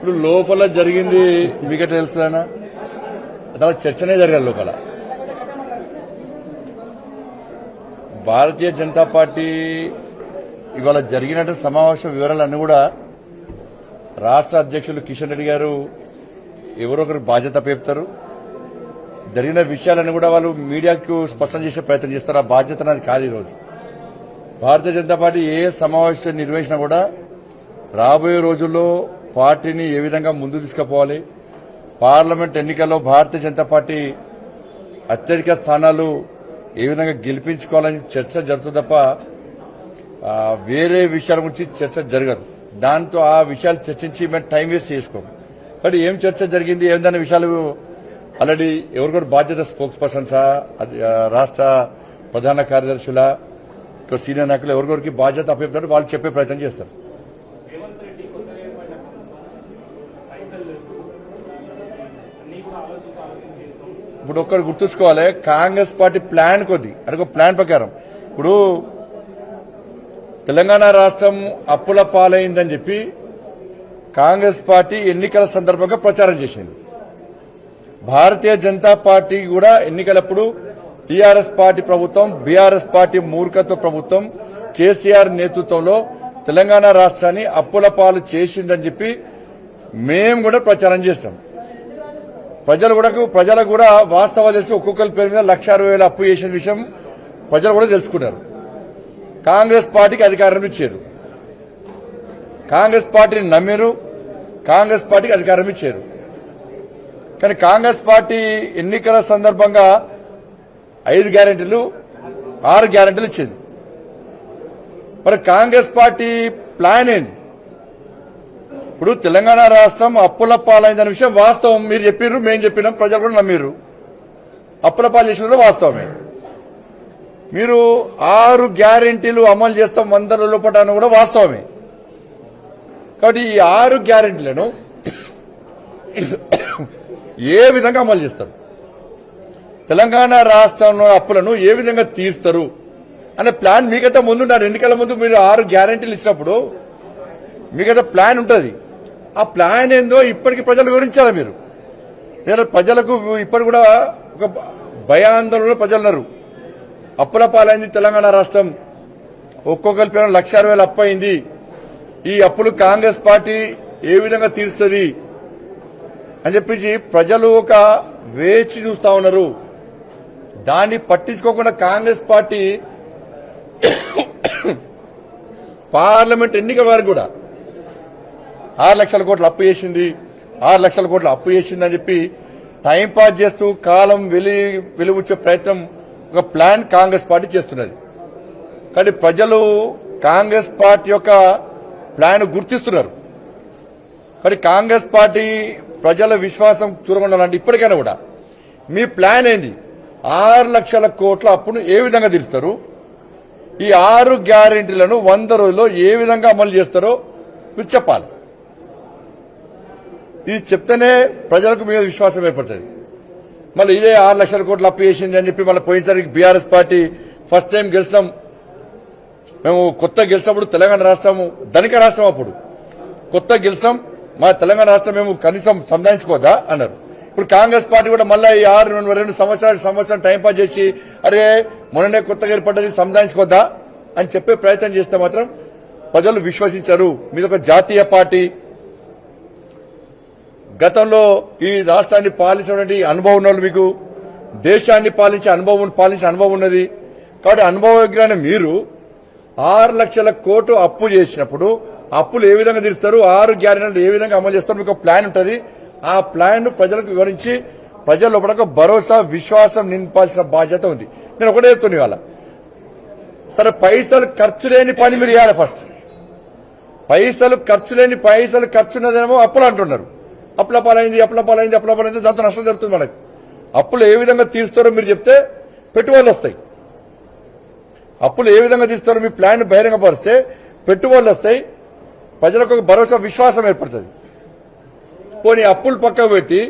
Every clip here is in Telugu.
ఇప్పుడు లోపల జరిగింది మీకు తెలుసునా? అసలు చర్చనే జరగాలి లోపల. భారతీయ జనతా పార్టీ ఇవాళ జరిగినట్టు సమావేశ వివరాలన్నీ కూడా రాష్ట్ర అధ్యక్షులు కిషన్ రెడ్డి గారు ఎవరొకరు బాధ్యత పేపుతారు. జరిగిన విషయాలన్నీ కూడా వాళ్ళు మీడియాకు స్పష్టం చేసే ప్రయత్నం చేస్తారు. ఆ బాధ్యత నాది కాదు. ఈరోజు భారతీయ జనతా పార్టీ ఏ సమావేశం నిర్వహించినా కూడా రాబోయే రోజుల్లో పార్టీని ఏ విధంగా ముందు తీసుకుపోవాలి, పార్లమెంట్ ఎన్నికల్లో భారతీయ జనతా పార్టీ అత్యధిక స్థానాలు ఏ విధంగా గెలిపించుకోవాలని చర్చ జరుగుతుంది తప్ప వేరే విషయాల గురించి చర్చ జరగదు. దాంతో ఆ విషయాలు చర్చించి మేము టైం వేస్ట్ చేసుకోము. బట్ ఏం చర్చ జరిగింది ఏదైనా విషయాలు ఆల్రెడీ ఎవరికొరు బాధ్యత స్పోక్స్ పర్సన్సా, రాష్ట్ర ప్రధాన కార్యదర్శుల, సీనియర్ నాయకులు ఎవరికొరికి బాధ్యత అప్పచెప్తారు, వాళ్ళు చెప్పే ప్రయత్నం చేస్తారు. ఇప్పుడు ఒక్కరు గుర్తుంచుకోవాలి, కాంగ్రెస్ పార్టీ ప్లాన్ కొద్ది అదొక ప్లాన్ ప్రకారం ఇప్పుడు తెలంగాణ రాష్ట్రం అప్పుల పాలైందని చెప్పి కాంగ్రెస్ పార్టీ ఎన్నికల సందర్భంగా ప్రచారం చేసింది. భారతీయ జనతా పార్టీ కూడా ఎన్నికలప్పుడు టీఆర్ఎస్ పార్టీ ప్రభుత్వం, బీఆర్ఎస్ పార్టీ మూర్ఖత్వ ప్రభుత్వం, కేసీఆర్ నేతృత్వంలో తెలంగాణ రాష్ట్రాన్ని అప్పుల పాలు చేసిందని చెప్పి మేము కూడా ప్రచారం చేస్తాం. ప్రజలకు కూడా వాస్తవాలు తెలిసి ఒక్కొక్కరి పేరు మీద 1,60,000 అప్పు చేసిన విషయం ప్రజలు కూడా తెలుసుకున్నారు. కాంగ్రెస్ పార్టీకి అధికారం ఇచ్చారు, కాంగ్రెస్ పార్టీని నమ్మారు, కాంగ్రెస్ పార్టీకి అధికారం ఇచ్చారు. కానీ కాంగ్రెస్ పార్టీ ఎన్నికల సందర్భంగా 5 గ్యారెంటీలు 6 గ్యారెంటీలు ఇచ్చింది. మరి కాంగ్రెస్ పార్టీ ప్లాన్ ఏంది? ఇప్పుడు తెలంగాణ రాష్ట్రం అప్పుల పాలైందనే విషయం వాస్తవం. మీరు చెప్పారు, మేము చెప్పినాం, ప్రజలు కూడా నమ్మారు. అప్పుల పాలు చేసిన వాస్తవమే. మీరు 6 గ్యారెంటీలు అమలు చేస్తాం 100 రోజుల పాటు అని కూడా వాస్తవమే. కాబట్టి ఈ 6 గ్యారెంటీలను ఏ విధంగా అమలు చేస్తారు, తెలంగాణ రాష్ట్రంలో అప్పులను ఏ విధంగా తీరుస్తారు అనే ప్లాన్ మీకైతే ముందుంటారు. ఎన్నికల ముందు మీరు 6 గ్యారెంటీలు ఇచ్చినప్పుడు మీకైతే ప్లాన్ ఉంటుంది. ఆ ప్లాన్ ఏందో ఇప్పటికీ ప్రజలు వివరించాలి. మీరు ప్రజలకు ఇప్పటి కూడా ఒక భయాందోళనలో ప్రజలున్నారు. అప్పుల పాలైంది తెలంగాణ రాష్ట్రం, ఒక్కొక్కరి పేరు 1,60,000 అప్పు అయింది. ఈ అప్పులు కాంగ్రెస్ పార్టీ ఏ విధంగా తీరుస్తుంది అని చెప్పేసి ప్రజలు ఒక వేచి చూస్తా ఉన్నారు. దాన్ని పట్టించుకోకుండా కాంగ్రెస్ పార్టీ పార్లమెంట్ ఎన్నికల వరకు కూడా 6 లక్షల కోట్ల అప్పు చేసింది, 6 లక్షల కోట్ల అప్పు చేసింది అని చెప్పి టైంపాస్ చేస్తూ కాలం వెలుగుచ్చే ప్రయత్నం ఒక ప్లాన్ కాంగ్రెస్ పార్టీ చేస్తున్నది. కానీ ప్రజలు కాంగ్రెస్ పార్టీ యొక్క ప్లాన్ గుర్తిస్తున్నారు. కానీ కాంగ్రెస్ పార్టీ ప్రజల విశ్వాసం చూరగొండాలంటే ఇప్పటికైనా కూడా మీ ప్లాన్ ఏంది? 6 లక్షల కోట్ల అప్పును ఏ విధంగా తీరుస్తారు? ఈ 6 గ్యారెంటీలను 100 రోజుల్లో ఏ విధంగా అమలు చేస్తారో మీరు చెప్పాలి. ఇది చెప్తేనే ప్రజలకు మీద విశ్వాసం ఏర్పడుతుంది. మళ్ళీ ఇదే 6 లక్షల కోట్ల అప్పు చేసింది అని చెప్పి మళ్ళీ పోయినసారికి బీఆర్ఎస్ పార్టీ ఫస్ట్ టైం గెలిచాం మేము. కొత్త గెలిచినప్పుడు తెలంగాణ రాష్ట్రం ధనిక రాష్ట్రం, అప్పుడు కొత్త గెలిచాం, మా తెలంగాణ రాష్ట్రం మేము కనీసం సంధానించుకోదా అన్నారు. ఇప్పుడు కాంగ్రెస్ పార్టీ కూడా మళ్ళీ ఈ 2 సంవత్సరం టైంపాస్ చేసి అరే మొన్ననే కొత్తగా ఏర్పడ్డది సంధానించుకోద్దా అని చెప్పే ప్రయత్నం చేస్తే మాత్రం ప్రజలు విశ్వసించారు. మీదొక జాతీయ పార్టీ, గతంలో ఈ రాష్ట్రాన్ని పాలించినటువంటి అనుభవం ఉన్న మీకు, దేశాన్ని పాలించే అనుభవం ఉన్నది. కాబట్టి అనుభవజ్ఞానం మీరు 6 లక్షల కోట్లు అప్పు చేసినప్పుడు అప్పులు ఏ విధంగా తీరుస్తారు, 6 గ్యారెంటీలు ఏ విధంగా అమలు చేస్తారు, మీకు ప్లాన్ ఉంటుంది. ఆ ప్లాన్ ప్రజలకు వివరించి ప్రజల లోపల భరోసా విశ్వాసం నింపాల్సిన బాధ్యత ఉంది. నేను ఒకటే చెప్తున్నా ఇవాళ, సరే పైసలు ఖర్చు లేని పని మీరు చేయాలి. ఫస్ట్ పైసలు ఖర్చున్నదేమో అప్పులు అంటున్నారు. అప్పుల పాలైంది దాంతో నష్టం జరుగుతుంది మనకి. అప్పులు ఏ విధంగా తీరుస్తారో మీరు చెప్తే పెట్టుబడులు వస్తాయి. అప్పులు ఏ విధంగా తీరుస్తారో మీ ప్లాన్ బహిరంగపరిస్తే పెట్టుబడులు వస్తాయి, ప్రజలకు ఒక భరోసా విశ్వాసం ఏర్పడుతుంది. పోనీ అప్పులు పక్కకు పెట్టి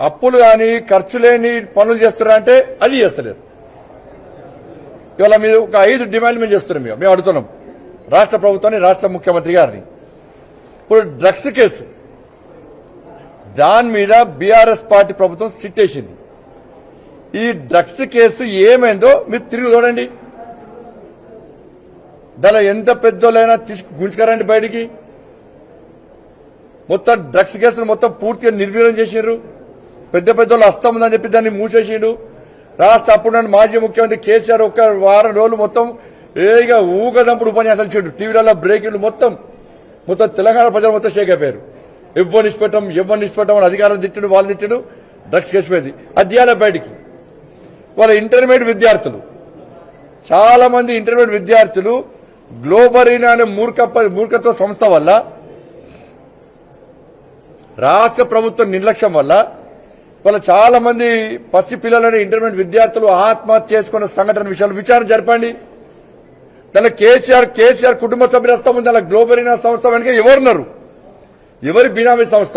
అప్పులు కానీ ఖర్చు లేని పనులు చేస్తున్నారంటే అది చేస్తలేరు. ఇవాళ మీరు ఒక 5 డిమాండ్లు మేము చేస్తున్నాం. మేము అడుగుతున్నాం రాష్ట్ర ప్రభుత్వాన్ని, రాష్ట్ర ముఖ్యమంత్రి గారిని. ఇప్పుడు డ్రగ్స్ కేసు దాని మీద బీఆర్ఎస్ పార్టీ ప్రభుత్వం సిట్ వేసింది. ఈ డ్రగ్స్ కేసు ఏమైందో మీరు తిరిగి చూడండి. దాని ఎంత పెద్దోళ్ళైనా గుంజుకారండి బయటికి. మొత్తం డ్రగ్స్ కేసును మొత్తం పూర్తిగా నిర్వీర్యం చేసిండ్రు. పెద్ద పెద్దోళ్ళు హస్తం ఉందని చెప్పి దాన్ని మూసేసిండు. రాష్ట్ర అప్పుడు మాజీ ముఖ్యమంత్రి కేసీఆర్ ఒక్క వారం రోజులు మొత్తం ఏగా ఊగదంపుడు ఉపన్యాసాలు చేయడు. టీవీలలో బ్రేకింగ్లు మొత్తం తెలంగాణ ప్రజలు మొత్తం షేక్ అయిపోయారు. ఎవరిని ఇష్టపెట్టాం అని అధికారులు తిట్టిడు, వాళ్ళు తిట్టిడు. డ్రగ్స్ కేసు పోయింది. అధ్యాయాల బయటికి వాళ్ళ ఇంటర్మీడియట్ విద్యార్థులు చాలా మంది ఇంటర్మీడియట్ విద్యార్థులు గ్లోబరీనా అనే మూర్ఖత్వ సంస్థ వల్ల రాష్ట్ర ప్రభుత్వం నిర్లక్ష్యం వల్ల వాళ్ళ చాలా మంది పసి పిల్లలని ఇంటర్మీడియట్ విద్యార్థులు ఆత్మహత్య చేసుకున్న సంఘటన విషయాలు విచారణ జరపండి. దాని కేసీఆర్ కుటుంబ సభ్యుల హస్తం ఉంది. అలా గ్లోబరీనా సంస్థ వెనుక ఎవరున్నారు? ఎవరి బినామీ సంస్థ?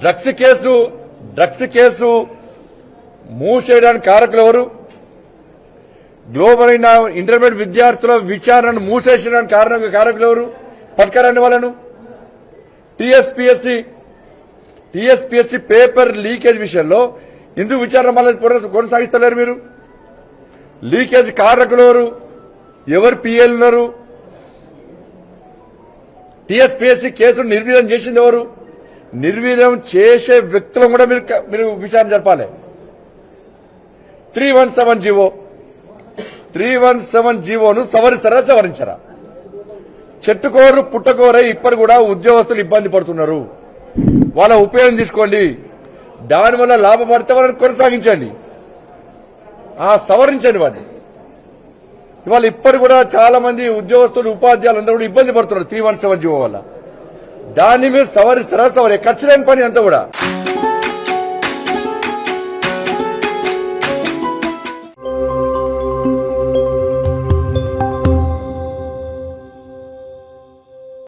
డ్రగ్స్ కేసు మూసేయడానికి కారకులు ఎవరు? గ్లోబల్ ఇంటర్మీడియట్ విద్యార్థుల విచారణను మూసేసడానికి కారకులు ఎవరు? పట్టుకారండి వాళ్ళను. టీఎస్పీఎస్సీ పేపర్ లీకేజ్ విషయంలో ఎందుకు విచారణ మళ్ళీ కొనసాగిస్తలేరు మీరు? లీకేజ్ కారకులు ఎవరు? ఎవరు పిఎల్ ఉన్నారు? టీఎస్పీఎస్సీ కేసును నిర్వీర్యం చేసింది ఎవరు? నిర్వీర్యం చేసే వ్యక్తులను కూడా మీరు విచారణ జరపాలి. 317 జీవోను సవరించరా? చెట్టుకోరు పుట్టకోరై ఇప్పటి కూడా ఉద్యోగస్తులు ఇబ్బంది పడుతున్నారు. వాళ్ళ ఉపయోగం తీసుకోండి. దానివల్ల లాభపడితే వాళ్ళని కొనసాగించండి. సవరించండి వాడిని. ఇవాళ ఇప్పటి కూడా చాలా మంది ఉద్యోగస్తులు ఉపాధ్యాయులు అందరూ కూడా ఇబ్బంది పడుతున్నారు 317 జీవో వల్ల. దాన్ని మీరు సవరిస్తారా? ఖర్చు లేని పని అంతా కూడా.